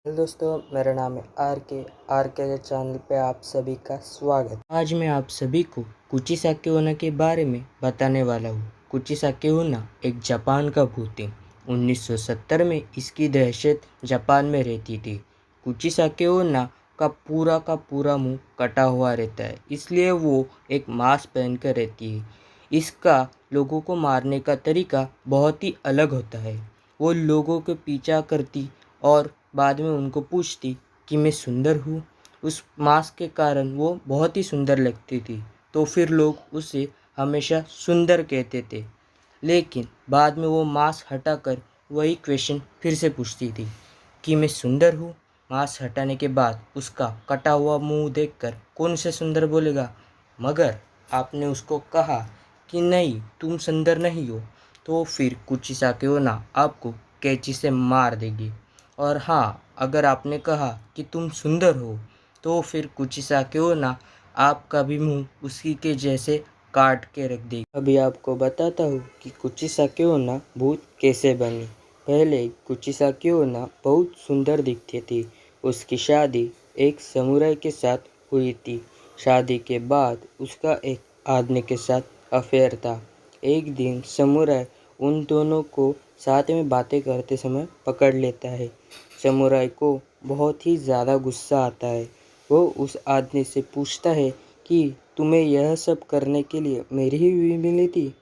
Hello दोस्तों, मेरा नाम है आर के चैनल पे आप सभी का स्वागत। आज मैं आप सभी को कुचिसाकी ओना के बारे में बताने वाला हूँ। कुचिसाकी ओना एक जापान का भूत थी। 1970 में इसकी दहशत जापान में रहती थी। कुचिसाकी ओना का पूरा मुंह कटा हुआ रहता है, इसलिए वो एक मास्क पहन कर रहती है। इसका लोगों को मारने का तरीका बहुत ही अलग होता है। वो लोगों को पीछा करती और बाद में उनको पूछती कि मैं सुंदर हूँ। उस मास्क के कारण वो बहुत ही सुंदर लगती थी, तो फिर लोग उसे हमेशा सुंदर कहते थे। लेकिन बाद में वो मास्क हटाकर वही क्वेश्चन फिर से पूछती थी कि मैं सुंदर हूँ। मास्क हटाने के बाद उसका कटा हुआ मुंह देखकर कौन से सुंदर बोलेगा। मगर आपने उसको कहा कि नहीं, तुम सुंदर नहीं हो, तो फिर कुचिसाकी ओना आपको कैंची से मार देगी। और हाँ, अगर आपने कहा कि तुम सुंदर हो, तो फिर कुचिसाकी ओना आपका भी मुंह उसी के जैसे काट के रख देगी। अभी आपको बताता हूँ कि कुचिसाकी ओना भूत कैसे बनी। पहले कुचिसाकी ओना बहुत सुंदर दिखती थी। उसकी शादी एक समुराई के साथ हुई थी। शादी के बाद उसका एक आदमी के साथ अफेयर था। एक दिन समुराई उन दोनों को साथ में बातें करते समय पकड़ लेता है। समुराई को बहुत ही ज़्यादा गुस्सा आता है। वो उस आदमी से पूछता है कि तुम्हें यह सब करने के लिए मेरी ही बीवी मिली थी।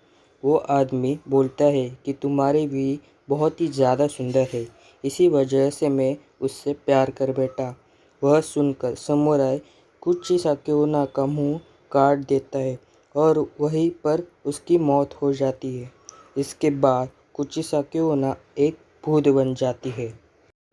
वो आदमी बोलता है कि तुम्हारी बीवी बहुत ही ज़्यादा सुंदर है, इसी वजह से मैं उससे प्यार कर बैठा। वह सुनकर समुराई कुचिसाकी ओना का मुंह काट देता है और वहीं पर उसकी मौत हो जाती है। इसके बाद कुचिसाकी ओना एक भूत बन जाती है।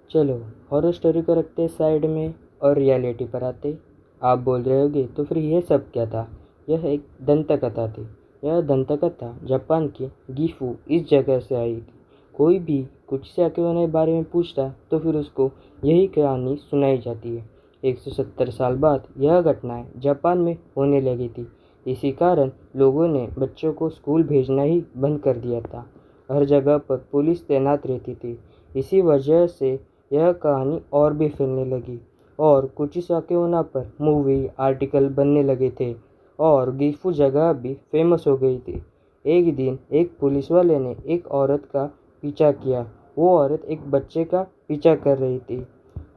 चलो, हॉरर स्टोरी को रखते साइड में और रियलिटी पर आते। आप बोल रहे होगे तो फिर यह सब क्या था। यह एक दंत कथा थी। यह दंत कथा जापान की गिफू इस जगह से आई थी। कोई भी कुचिसाकी ओना के बारे में पूछता तो फिर उसको यही कहानी सुनाई जाती है। 170 साल बाद यह घटनाएं जापान में होने लगी थी। इसी कारण लोगों ने बच्चों को स्कूल भेजना ही बंद कर दिया था। हर जगह पर पुलिस तैनात रहती थी। इसी वजह से यह कहानी और भी फैलने लगी और कुचिसाकी ओना पर मूवी आर्टिकल बनने लगे थे और गिफू जगह भी फेमस हो गई थी। एक दिन एक पुलिस वाले ने एक औरत का पीछा किया। वो औरत एक बच्चे का पीछा कर रही थी।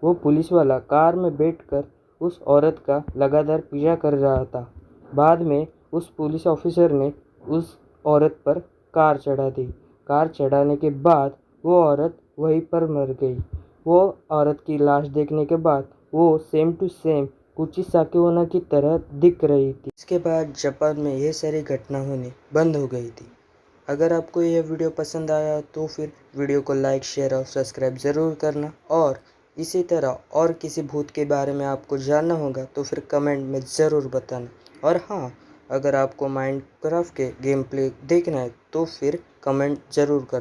वो पुलिस वाला कार में बैठकर उस औरत का लगातार पीछा कर रहा था। बाद में उस पुलिस ऑफिसर ने उस औरत पर कार चढ़ा दी। कार चढ़ाने के बाद वो औरत वहीं पर मर गई। वो औरत की लाश देखने के बाद वो सेम टू सेम कुचिसाकी ओना की तरह दिख रही थी। इसके बाद जापान में ये सारी घटना होनी बंद हो गई थी। अगर आपको यह वीडियो पसंद आया तो फिर वीडियो को लाइक, शेयर और सब्सक्राइब ज़रूर करना। और इसी तरह और किसी भूत के बारे में आपको जानना होगा तो फिर कमेंट में ज़रूर बताना। और हाँ, अगर आपको माइनक्राफ्ट के गेम प्ले देखना है तो फिर कमेंट ज़रूर करना।